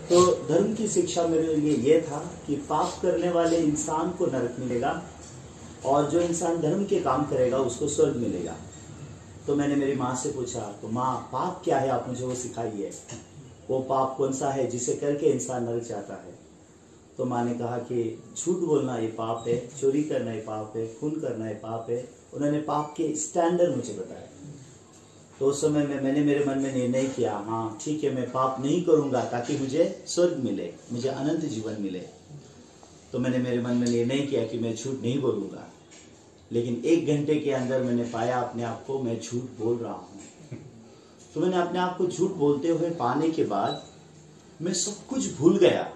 तो धर्म की शिक्षा मेरे लिए ये था कि पाप करने वाले इंसान को नरक मिलेगा और जो इंसान धर्म के काम करेगा उसको स्वर्ग मिलेगा। तो मैंने मेरी माँ से पूछा, तो माँ पाप क्या है, आप मुझे वो सिखाइए, वो पाप कौन सा है जिसे करके इंसान नरक जाता है। तो माँ ने कहा कि झूठ बोलना ये पाप है, चोरी करना ये पाप है, खून करना ये पाप है। उन्होंने पाप के स्टैंडर्ड मुझे बताया। तो उस समय में मैंने मेरे मन में निर्णय किया, हाँ ठीक है, मैं पाप नहीं करूँगा ताकि मुझे स्वर्ग मिले, मुझे अनंत जीवन मिले। तो मैंने मेरे मन में निर्णय किया कि मैं झूठ नहीं बोलूँगा। लेकिन 1 घंटे के अंदर मैंने पाया अपने आप को मैं झूठ बोल रहा हूँ। तो मैंने अपने आप को झूठ बोलते हुए पाने के बाद मैं सब कुछ भूल गया।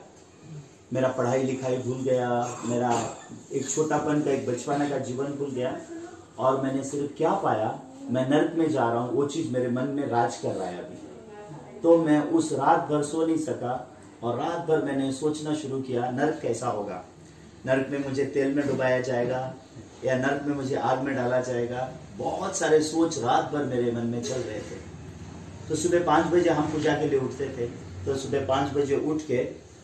मेरा पढ़ाई लिखाई भूल गया, मेरा एक छोटापन का, एक बचपना का जीवन भूल गया, और मैंने सिर्फ क्या पाया, मैं नरक में जा रहा हूँ, वो चीज़ मेरे मन में राज कर रहा है अभी। तो मैं उस रात भर सो नहीं सका और रात भर मैंने सोचना शुरू किया नरक कैसा होगा, नरक में मुझे तेल में डुबाया जाएगा या नरक में मुझे आग में डाला जाएगा। बहुत सारे सोच रात भर मेरे मन में चल रहे थे। तो सुबह 5 बजे हम पूजा के लिए उठते थे। तो सुबह 5 बजे उठ के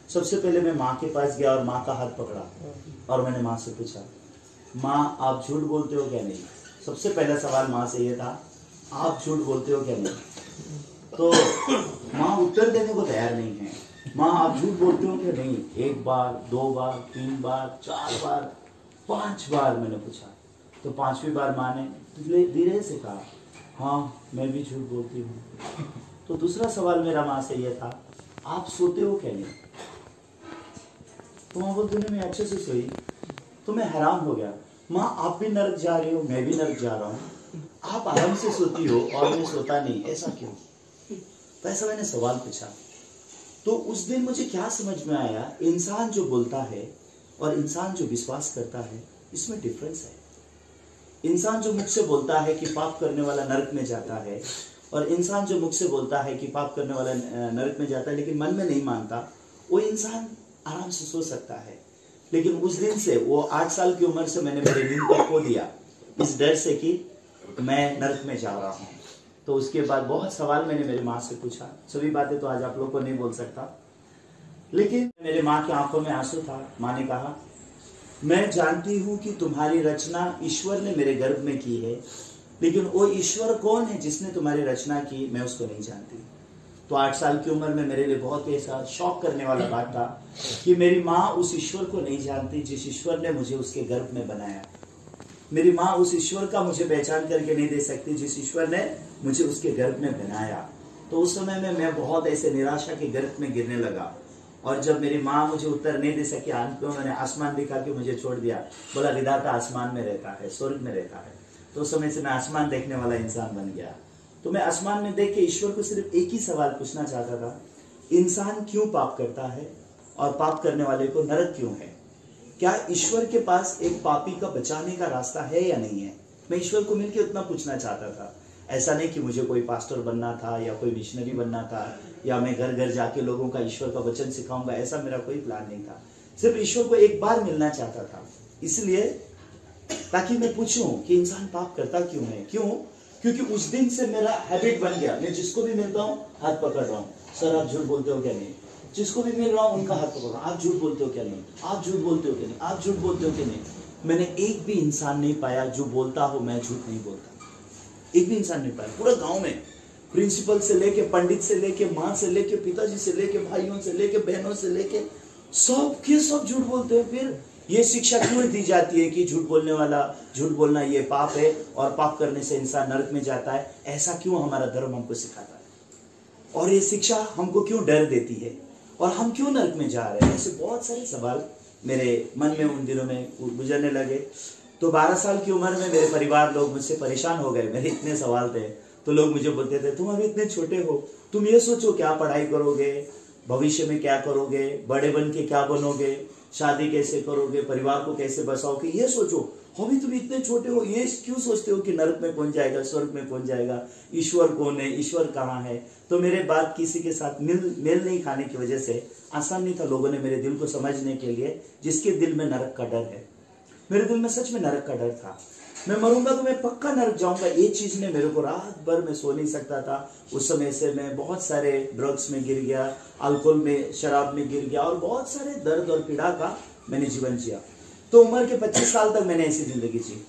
सबसे पहले मैं माँ के पास गया और माँ का हाथ पकड़ा और मैंने माँ से पूछा, माँ आप झूठ बोलते हो क्या नहीं। सबसे पहला सवाल माँ से ये था, आप झूठ बोलते हो क्या नहीं। तो माँ उत्तर देने को तैयार नहीं है। माँ आप झूठ बोलते हो क्या नहीं। 1 बार, 2 बार, 3 बार, 4 बार, 5 बार मैंने पूछा। तो 5वीं बार माँ ने धीरे से कहा, हाँ मैं भी झूठ बोलती हूँ। तो दूसरा सवाल मेरा माँ से यह था, आप सोते हो क्या नहीं। तो माँ बोलती मैं अच्छे से सोई। तो मैं हैरान हो गया, माँ आप भी नरक जा रही हो, मैं भी नरक जा रहा हूँ, आप आराम से सोती हो और मैं सोता नहीं, ऐसा क्यों। तो ऐसा मैंने सवाल पूछा। तो उस दिन मुझे क्या समझ में आया, इंसान जो बोलता है और इंसान जो विश्वास करता है इसमें डिफरेंस है। इंसान जो मुख से बोलता है कि पाप करने वाला नरक में जाता है, और इंसान जो मुख से बोलता है कि पाप करने वाला नरक में जाता है लेकिन मन में नहीं मानता, वो इंसान आराम से सो सकता है। लेकिन उस दिन से, वो 8 साल की उम्र से मैंने मेरे नींद को खो दिया इस डर से कि मैं नरक में जा रहा हूँ। तो उसके बाद बहुत सवाल मैंने मेरी माँ से पूछा। सभी बातें तो आज आप लोग को नहीं बोल सकता, लेकिन मेरे माँ की आंखों में आंसू था। माँ ने कहा, मैं जानती हूँ कि तुम्हारी रचना ईश्वर ने मेरे गर्भ में की है, लेकिन वो ईश्वर कौन है जिसने तुम्हारी रचना की, मैं उसको नहीं जानती। तो 8 साल की उम्र में मेरे लिए बहुत ऐसा शौक करने वाला बात था कि मेरी माँ उस ईश्वर को नहीं जानती जिस ईश्वर ने मुझे उसके गर्भ में बनाया। मेरी माँ उस ईश्वर का मुझे पहचान करके नहीं दे सकती जिस ईश्वर ने मुझे उसके गर्भ में बनाया। तो उस समय में मैं बहुत ऐसे निराशा के गर्भ में गिरने लगा। और जब मेरी माँ मुझे उत्तर नहीं दे सकी, अंत में मैंने आसमान दिखा के मुझे छोड़ दिया। बोला विधाता आसमान में रहता है, स्वर्ग में रहता है। तो उस समय से मैं आसमान देखने वाला इंसान बन गया। तो मैं आसमान में देख के ईश्वर को सिर्फ एक ही सवाल पूछना चाहता था, इंसान क्यों पाप करता है और पाप करने वाले को नरक क्यों है। क्या ईश्वर के पास एक पापी का बचाने का रास्ता है या नहीं है। मैं ईश्वर को मिलकर उतना पूछना चाहता था। ऐसा नहीं कि मुझे कोई पास्टर बनना था या कोई मिशनरी बनना था या मैं घर घर जाके लोगों का ईश्वर का वचन सिखाऊंगा, ऐसा मेरा कोई प्लान नहीं था। सिर्फ ईश्वर को एक बार मिलना चाहता था, इसलिए ताकि मैं पूछूं कि इंसान पाप करता क्यों है। क्योंकि उस दिन से मेरा हैबिट बन गया, मैं जिसको भी मिलता हूँ हाथ पकड़ रहा हूँ, सर आप झूठ बोलते हो क्या नहीं। जिसको भी मिल रहा हूँ उनका हाथ पकड़ रहा हूँ, आप झूठ बोलते हो क्या नहीं, आप झूठ बोलते हो क्या नहीं, आप झूठ बोलते हो क्या नहीं। मैंने एक भी इंसान नहीं पाया जो बोलता हो मैं झूठ नहीं बोलता, एक भी इंसान नहीं पाया। पूरा गांव में प्रिंसिपल से लेके, पंडित से लेके, माँ से लेके, पिताजी से लेके, भाइयों से लेके, बहनों से लेके, सब के सब झूठ बोलते हैं। फिर ये शिक्षा क्यों दी जाती है कि झूठ बोलना ये पाप है और पाप करने से इंसान नरक में जाता है। ऐसा क्यों हमारा धर्म हमको सिखाता है, और ये शिक्षा हमको क्यों डर देती है, और हम क्यों नरक में जा रहे हैं। ऐसे बहुत सारे सवाल मेरे मन में उन दिनों में गुजरने लगे। तो 12 साल की उम्र में मेरे परिवार लोग मुझसे परेशान हो गए, मेरे इतने सवाल थे। तो लोग मुझे बोलते थे, तुम अभी इतने छोटे हो, तुम ये सोचो क्या पढ़ाई करोगे, भविष्य में क्या करोगे, बड़े बन के क्या बनोगे, शादी कैसे करोगे, परिवार को कैसे बसाओगे, ये सोचो। अभी तुम इतने छोटे हो, ये क्यों सोचते हो कि नरक में कौन जाएगा, स्वर्ग में कौन जाएगा, ईश्वर कौन है, ईश्वर कहाँ है। तो मेरे बात किसी के साथ मेल नहीं खाने की वजह से आसान नहीं था लोगों ने मेरे दिल को समझने के लिए, जिसके दिल में नरक का डर है। मेरे दिल में सच में नरक का डर था। मैं मरूंगा तो मैं पक्का नरक जाऊंगा, ये चीज ने मेरे को रात भर में सो नहीं सकता था। उस समय से मैं बहुत सारे ड्रग्स में गिर गया, अल्कोहल में, शराब में गिर गया और बहुत सारे दर्द और पीड़ा का मैंने जीवन जिया। तो उम्र के 25 साल तक मैंने ऐसी जिंदगी जी।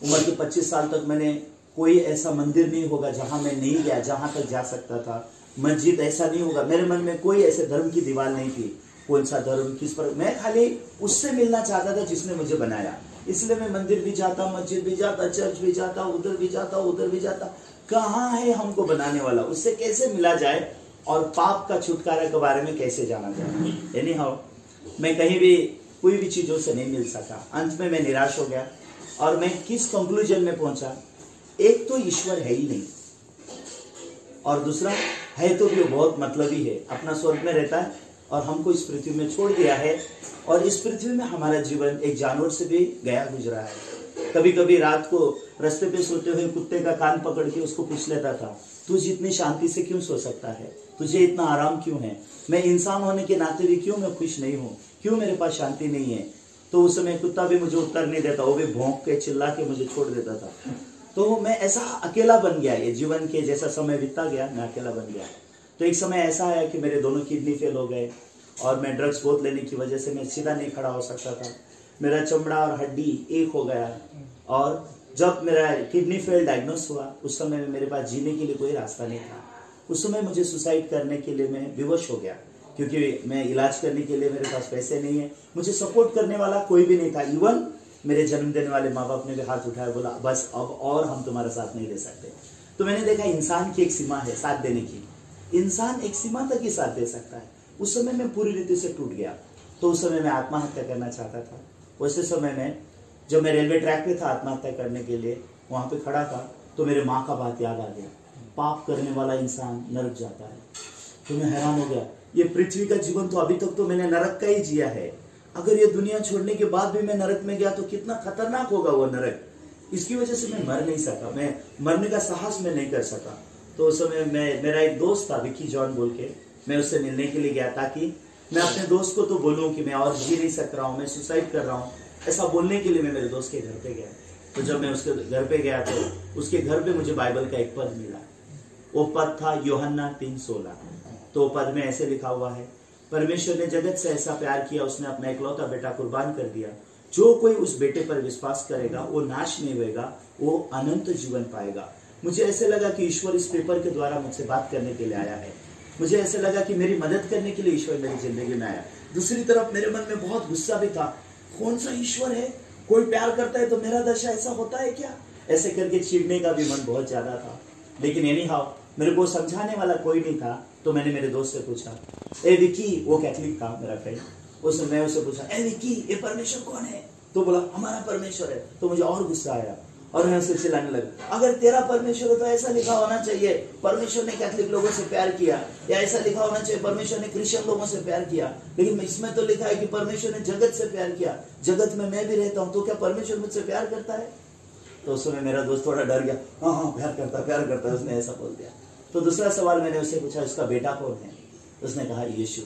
उम्र के 25 साल तक मैंने, कोई ऐसा मंदिर नहीं होगा जहां मैं नहीं गया, जहां तक जा सकता था। मस्जिद ऐसा नहीं होगा, मेरे मन में कोई ऐसे धर्म की दीवार नहीं थी। कौन सा धर्म किस पर, मैं खाली उससे मिलना चाहता था जिसने मुझे बनाया। इसलिए मैं मंदिर भी जाता, मस्जिद भी जाता, चर्च भी जाता, उधर भी जाता, उधर भी जाता। कहाँ है हमको बनाने वाला, उससे कैसे मिला जाए और पाप का छुटकारा के बारे में कैसे जाना जाए। एनी हाउ मैं कहीं भी कोई भी चीजों से नहीं मिल सका। अंत में मैं निराश हो गया और मैं किस कंक्लूजन में पहुंचा, एक तो ईश्वर है ही नहीं, और दूसरा है तो भी वो बहुत मतलबी है, अपना स्वर्ग में रहता है और हमको इस पृथ्वी में छोड़ दिया है। और इस पृथ्वी में हमारा जीवन एक जानवर से भी गया गुजरा है। कभी कभी रात को रास्ते पे सोते हुए कुत्ते का कान पकड़ के उसको पूछ लेता था, तू जितनी शांति से क्यों सो सकता है, तुझे इतना आराम क्यों है, मैं इंसान होने के नाते भी क्यों मैं खुश नहीं हूँ, क्यों मेरे पास शांति नहीं है। तो उस समय कुत्ता भी मुझे उत्तर नहीं देता, वो भी भौंक के चिल्ला के मुझे छोड़ देता था। तो मैं ऐसा अकेला बन गया, ये जीवन के जैसा समय बीतता गया मैं अकेला बन गया। तो एक समय ऐसा आया कि मेरे दोनों किडनी फेल हो गए और मैं ड्रग्स बहुत लेने की वजह से मैं सीधा नहीं खड़ा हो सकता था। मेरा चमड़ा और हड्डी एक हो गया और जब मेरा किडनी फेल डायग्नोस हुआ उस समय में मेरे पास जीने के लिए कोई रास्ता नहीं था। उस समय मुझे सुसाइड करने के लिए मैं विवश हो गया, क्योंकि मैं इलाज करने के लिए मेरे पास पैसे नहीं है, मुझे सपोर्ट करने वाला कोई भी नहीं था। इवन मेरे जन्म देने वाले माँ बाप ने भी हाथ उठाया, बोला बस अब और हम तुम्हारा साथ नहीं दे सकते। तो मैंने देखा इंसान की एक सीमा है साथ देने की, इंसान एक सीमा तक ही साथ दे सकता है। उस समय मैं पूरी रीति से टूट गया। तो उस समय मैं आत्महत्या करना चाहता था। उसी समय में जब मैं रेलवे ट्रैक पे था आत्महत्या करने के लिए, वहां पे खड़ा था, तो मेरे माँ का बात याद आ गया, पाप करने वाला इंसान नरक जाता है। तो मैं हैरान हो गया, ये पृथ्वी का जीवन तो अभी तक तो मैंने नरक का ही जिया है, अगर ये दुनिया छोड़ने के बाद भी मैं नरक में गया तो कितना खतरनाक होगा वो नरक। इसकी वजह से मैं मर नहीं सका, मैं मरने का साहस मैं नहीं कर सका। तो उस समय मेरा एक दोस्त था विकी जॉन बोल के, मैं उससे मिलने के लिए गया ताकि मैं अपने दोस्त को तो बोलूं कि मैं और जी नहीं सक रहा हूँ, मैं सुसाइड कर रहा हूँ, ऐसा बोलने के लिए मैं मेरे दोस्त के घर पे गया। तो जब मैं उसके घर पे गया तो उसके घर पे मुझे बाइबल का एक पद मिला। वो पद था यूहन्ना 3:16। तो पद में ऐसे लिखा हुआ है, परमेश्वर ने जगत से ऐसा प्यार किया, उसने अपना इकलौता बेटा कुर्बान कर दिया, जो कोई उस बेटे पर विश्वास करेगा वो नाश नहीं होगा, वो अनंत जीवन पाएगा। मुझे ऐसे लगा कि ईश्वर इस पेपर के द्वारा मुझसे बात करने के लिए आया है। मुझे ऐसे लगा कि मेरी मदद करने के लिए ईश्वर मेरी जिंदगी में आया। दूसरी तरफ मेरे मन में बहुत गुस्सा भी था, कौन सा ईश्वर है, कोई प्यार करता है तो मेरा दशा ऐसा होता है क्या, ऐसे करके चिढ़ने का भी मन बहुत ज्यादा था। लेकिन एनी हाउ मेरे को समझाने वाला कोई नहीं था। तो मैंने मेरे दोस्त से पूछा, ए विकी, वो कैथलिक था मेरा फ्रेंड, मैं उसे पूछा, ए विकी ये परमेश्वर कौन है? तो बोला हमारा परमेश्वर है। तो मुझे और गुस्सा आया और मैं उसे चिल्लाने लगा, अगर तेरा परमेश्वर हो तो ऐसा लिखा होना चाहिए परमेश्वर ने कैथलिक लोगों से प्यार किया, या ऐसा लिखा होना चाहिए परमेश्वर ने क्रिश्चियन लोगों से प्यार किया, लेकिन इसमें तो लिखा है कि परमेश्वर ने जगत से प्यार किया, जगत में मैं भी रहता हूँ, तो क्या परमेश्वर मुझसे प्यार करता है? तो उस समय मेरा दोस्त थोड़ा डर गया, हाँ प्यार करता है, उसने ऐसा बोल दिया। तो दूसरा सवाल मैंने उससे पूछा, उसका बेटा कौन है? उसने कहा यीशु।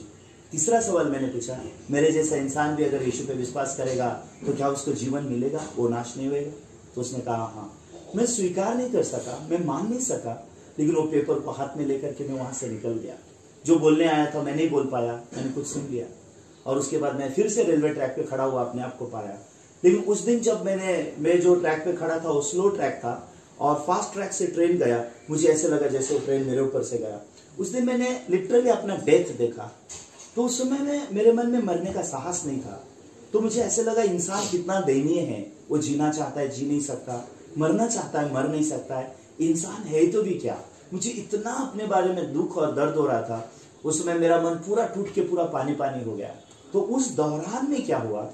तीसरा सवाल मैंने पूछा, मेरे जैसा इंसान भी अगर यीशु पे विश्वास करेगा तो क्या उसको जीवन मिलेगा, वो नाश नहीं होगा? तो उसने कहा हाँ। मैं स्वीकार नहीं कर सका, मैं मान नहीं सका, लेकिन वो पेपर को हाथ में लेकर के मैं वहां से निकल गया। जो बोलने आया था मैं नहीं बोल पाया, मैंने कुछ सुन लिया और उसके बाद मैं फिर से रेलवे ट्रैक पे खड़ा हुआ, अपने आप को पाया। लेकिन उस दिन जब मैं जो ट्रैक पे खड़ा था वो स्लो ट्रैक था और फास्ट ट्रैक से ट्रेन गया, मुझे ऐसे लगा जैसे वो ट्रेन मेरे ऊपर से गया। उस दिन मैंने लिटरली अपना डेथ देखा। तो उस समय में मेरे मन में मरने का साहस नहीं था। तो मुझे ऐसे लगा इंसान कितना दयनीय है, वो जीना चाहता है जी नहीं सकता, मरना चाहता है मर नहीं सकता है, इंसान है तो भी क्या। मुझे इतना अपने बारे में दुख और दर्द हो रहा था। उस समय मेरा मन पूरा टूट के पूरा पानी पानी हो गया। तो उस दौरान में क्या हुआ,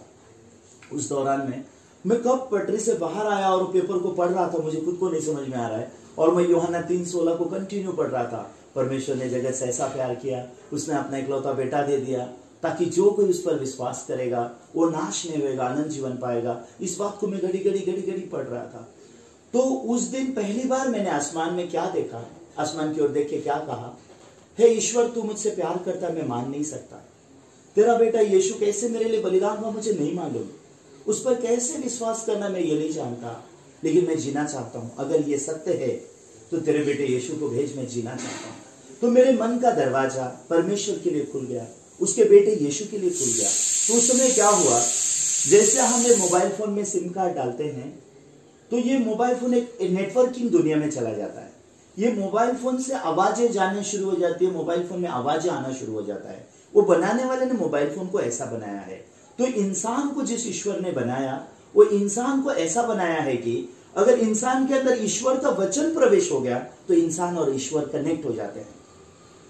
उस दौरान में मैं कब पटरी से बाहर आया और पेपर को पढ़ रहा था, मुझे खुद को नहीं समझ में आ रहा है। और मैं यूहन्ना 3:16 को कंटिन्यू पढ़ रहा था, परमेश्वर ने जगत से ऐसा प्यार किया, उसने अपना इकलौता बेटा दे दिया, ताकि जो कोई उस पर विश्वास करेगा वो नाश नहीं होगा, अनंत जीवन पाएगा। इस बात को मैं घड़ी घड़ी पढ़ रहा था। तो उस दिन पहली बार मैंने आसमान में क्या देखा, आसमान की ओर देख के क्या कहा, हे ईश्वर तू मुझसे प्यार करता, मैं मान नहीं सकता। तेरा बेटा यीशु कैसे मेरे लिए बलिदान हुआ मुझे नहीं मालूम, उस पर कैसे विश्वास करना मैं ये नहीं जानता, लेकिन मैं जीना चाहता हूं। अगर ये सत्य है तो तेरे बेटे यीशु को भेज, मैं जीना चाहता हूं। तो मेरे मन का दरवाजा परमेश्वर के लिए खुल गया, उसके बेटे यीशु के लिए खुल गया। तो उस समय क्या हुआ, जैसे हमें मोबाइल फोन में सिम कार्ड डालते हैं तो ये मोबाइल फोन एक नेटवर्किंग दुनिया में चला जाता है। ये मोबाइल फोन से आवाजें जाने शुरू हो जाती है, मोबाइल फोन में आवाजें आना शुरू हो जाता है। वो बनाने वाले ने मोबाइल फोन को ऐसा बनाया है। तो इंसान को जिस ईश्वर ने बनाया, वो इंसान को ऐसा बनाया है कि अगर इंसान के अंदर ईश्वर का वचन प्रवेश हो गया तो इंसान और ईश्वर कनेक्ट हो जाते हैं।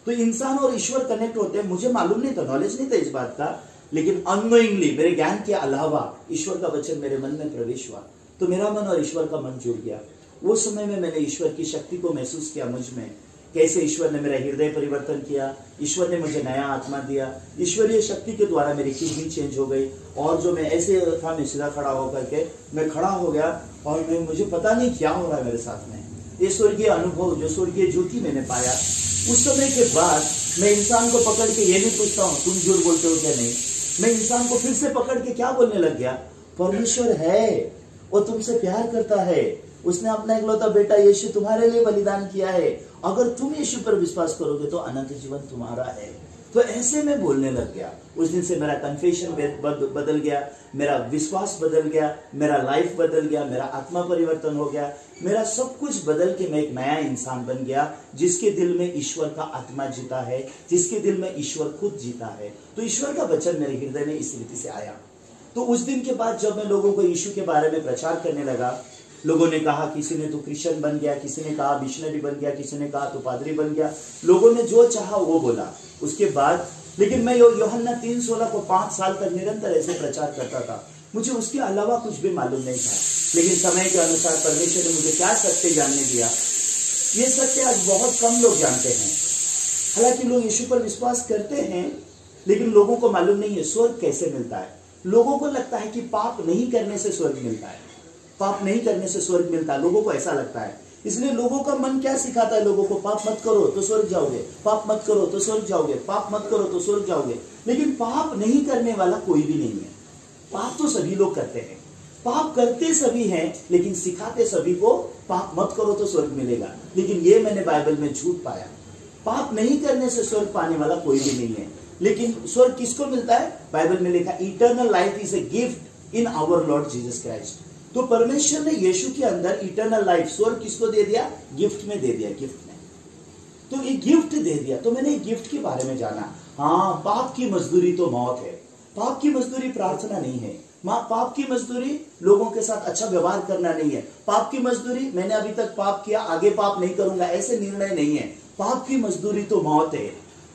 तो इंसान और ईश्वर कनेक्ट होते हैं। मुझे मालूम नहीं था, नॉलेज नहीं था इस बात का, लेकिन अननोइंगली मेरे ज्ञान के अलावा ईश्वर का वचन मेरे मन में प्रवेश हुआ। तो मेरा मन और ईश्वर का मन जुड़ गया। वो समय में मैंने ईश्वर की शक्ति को महसूस किया मुझ में, कैसे ईश्वर ने मेरा हृदय परिवर्तन किया, ईश्वर ने मुझे नया आत्मा दिया। ईश्वरीय शक्ति के द्वारा मेरी किडनी चेंज हो गई, और जो मैं ऐसे था मैं सीधा खड़ा होकर के मैं खड़ा हो गया, और मुझे पता नहीं क्या हो रहा है मेरे साथ में। ये स्वर्गीय अनुभव, जो स्वर्गीय ज्योति मैंने पाया, उस समय के बाद मैं इंसान को पकड़ के ये नहीं पूछता हूँ तुम झूठ बोलते हो क्या नहीं। मैं इंसान को फिर से पकड़ के क्या बोलने लग गया, परमेश्वर है, वो तुमसे प्यार करता है, उसने अपना इकलौता बेटा यीशु तुम्हारे लिए बलिदान किया है, अगर तुम यीशु पर विश्वास करोगे तो अनंत जीवन तुम्हारा है। तो ऐसे में बोलने लग गया। उस दिन से मेरा कन्फेशन बदल गया, मेरा विश्वास बदल गया, मेरा लाइफ बदल गया, मेरा आत्मा परिवर्तन हो गया, मेरा सब कुछ बदल के मैं एक नया इंसान बन गया, जिसके दिल में ईश्वर का आत्मा जीता है, जिसके दिल में ईश्वर खुद जीता है। तो ईश्वर का वचन मेरे हृदय में इस रीति से आया। तो उस दिन के बाद जब मैं लोगों को यीशु के बारे में प्रचार करने लगा, लोगों ने कहा, किसी ने तो क्रिश्चियन बन गया, किसी ने कहा मिशनरी बन गया, किसी ने कहा तो पादरी बन गया, लोगों ने जो चाहा वो बोला। उसके बाद लेकिन मैं यूहन्ना 3:16 को 5 साल तक निरंतर ऐसे प्रचार करता था। मुझे उसके अलावा कुछ भी मालूम नहीं था, लेकिन समय के अनुसार परमेश्वर ने मुझे क्या सत्य जानने दिया, ये सत्य आज बहुत कम लोग जानते हैं। हालांकि लोग यीशु पर विश्वास करते हैं, लेकिन लोगों को मालूम नहीं है स्वर्ग कैसे मिलता है। लोगों को लगता है कि पाप नहीं करने से स्वर्ग मिलता है, पाप नहीं करने से स्वर्ग मिलता है, लोगों को ऐसा लगता है। इसलिए लोगों का मन क्या सिखाता है लोगों को, पाप मत करो तो स्वर्ग जाओगे, पाप मत करो तो स्वर्ग जाओगे, पाप मत करो तो स्वर्ग जाओगे। लेकिन पाप नहीं करने वाला कोई भी नहीं है। पाप तो सभी लोग करते हैं, पाप करते सभी हैं, लेकिन सिखाते सभी को पाप मत करो तो स्वर्ग मिलेगा। लेकिन ये मैंने बाइबल में झूठ पाया, पाप नहीं करने से स्वर्ग पाने वाला कोई भी नहीं है। लेकिन स्वर्ग किसको मिलता है, बाइबल में लिखा eternal life is a gift in our Lord Jesus Christ. तो परमेश्वर ने यीशु के अंदर इटर्नल लाइफ, स्वर्ग किसको दे दिया, गिफ्ट में दे दिया, गिफ्ट में। तो ये गिफ्ट दे दिया, तो मैंने गिफ्ट के बारे में जाना। हाँ, पाप की मजदूरी तो मौत है, पाप की मजदूरी प्रार्थना नहीं है, पाप की मजदूरी लोगों के साथ अच्छा व्यवहार करना नहीं है, पाप की मजदूरी मैंने अभी तक पाप किया आगे पाप नहीं करूंगा ऐसे निर्णय नहीं है। पाप की मजदूरी तो मौत है।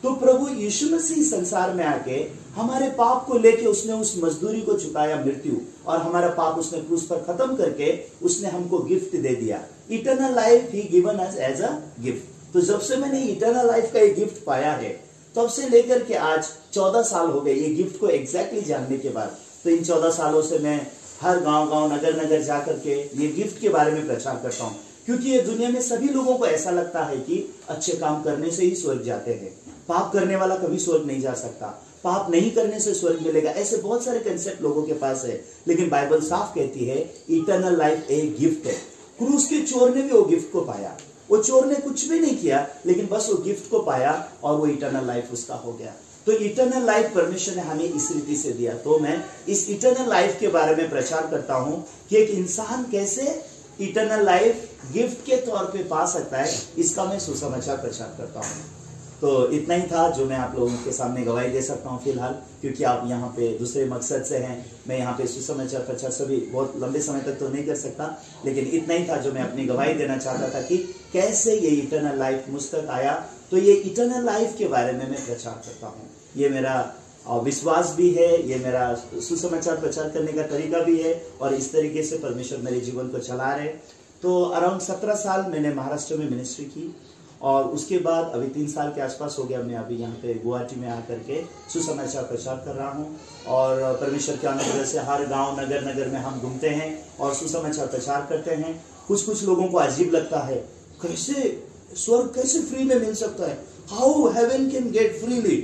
तो प्रभु यीशु मसीह संसार में आके हमारे पाप को लेके उसने उस मजदूरी को चुकाया, मृत्यु, और हमारा पाप उसने क्रूस पर खत्म करके उसने हमको गिफ्ट दे दिया। Eternal life he given us as a gift. तो जब से मैंने इटर्नल लाइफ का एक गिफ्ट पाया है, तब से लेकर के आज 14 साल हो गए ये गिफ्ट को एग्जैक्टली जानने के बाद। तो इन 14 सालों से मैं हर गांव-गांव, नगर-नगर जाकर के ये गिफ्ट के बारे में प्रचार करता हूँ, क्योंकि ये दुनिया में सभी लोगों को ऐसा लगता है कि अच्छे काम करने से ही स्वर्ग जाते हैं, पाप करने वाला कभी स्वर्ग नहीं जा सकता, पाप नहीं करने से स्वर्ग मिलेगा, ऐसे बहुत सारे कंसेप्ट लोगों के पास है। लेकिन बाइबल साफ कहती है इटर्नल लाइफ एक गिफ्ट है। क्रूस के चोर ने भी वो गिफ्ट को पाया, वो चोर ने कुछ भी नहीं किया, लेकिन बस वो गिफ्ट को पाया और वो इटर्नल लाइफ उसका हो गया। तो इटर्नल लाइफ परमेश्वर ने हमें इस रीति से दिया। तो मैं इस इटर्नल लाइफ के बारे में प्रचार करता हूं कि एक इंसान कैसे इटर्नल लाइफ गिफ्ट के तौर पे पा सकता है, इसका मैं सुसमाचार प्रचार करता हूं। तो इतना ही था जो मैं आप लोगों के सामने गवाही दे सकता हूं फिलहाल, क्योंकि आप यहाँ पे दूसरे मकसद से हैं। मैं यहाँ पे सुसमाचार प्रचार सभी बहुत लंबे समय तक तो नहीं कर सकता, लेकिन इतना ही था जो मैं अपनी गवाही देना चाहता था कि कैसे ये इटर्नल लाइफ मुझ तक आया। तो ये इटर्नल लाइफ के बारे में मैं प्रचार करता हूँ। ये मेरा विश्वास भी है, ये मेरा सुसमाचार प्रचार करने का तरीका भी है, और इस तरीके से परमेश्वर मेरे जीवन को चला रहे। तो अराउंड 17 साल मैंने महाराष्ट्र में मिनिस्ट्री की, और उसके बाद अभी 3 साल के आसपास हो गया मैं अभी यहाँ पे गुवाहाटी में आकर के सुसमाचार प्रचार कर रहा हूँ। और परमेश्वर के अनुग्रह से हर गांव, नगर नगर में हम घूमते हैं और सुसमाचार प्रचार करते हैं। कुछ लोगों को अजीब लगता है, कैसे स्वर्ग कैसे फ्री में मिल सकता है, how heaven can get freely,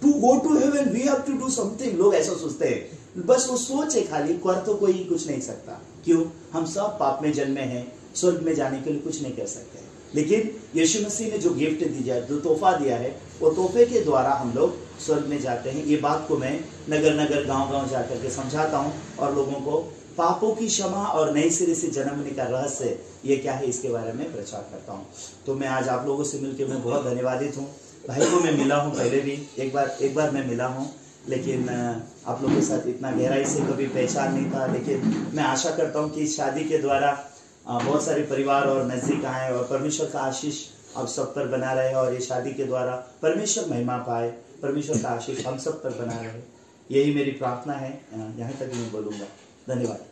to go to heaven we have to do something. लोग ऐसा सोचते हैं, बस वो सोच है खाली, कर तो कोई कुछ नहीं सकता। क्यों? हम सब पाप में जन्मे हैं, स्वर्ग में जाने के लिए कुछ नहीं कर सकते। लेकिन यीशु मसीह ने जो गिफ्ट दिया, जो तोहफा दिया है, वो तोहफे के द्वारा हम लोग स्वर्ग में जाते हैं। ये बात को मैं नगर नगर गांव गांव जाकर के समझाता हूँ और लोगों को पापों की क्षमा और नए सिरे से जन्म लेने का रहस्य ये क्या है इसके बारे में प्रचार करता हूँ। तो मैं आज आप लोगों से मिलकर मैं बहुत धन्यवादित हूँ। भाई को मैं मिला हूँ पहले भी, एक बार मैं मिला हूँ, लेकिन आप लोगों के साथ इतना गहराई से कभी पहचान नहीं था। लेकिन मैं आशा करता हूँ कि शादी के द्वारा बहुत सारे परिवार और नजदीक आए और परमेश्वर का आशीष आप सब पर बना रहे और ये शादी के द्वारा परमेश्वर महिमा पाए, परमेश्वर का आशीष हम सब पर बना रहे। यही मेरी प्रार्थना है। यहाँ तक मैं बोलूँगा। धन्यवाद।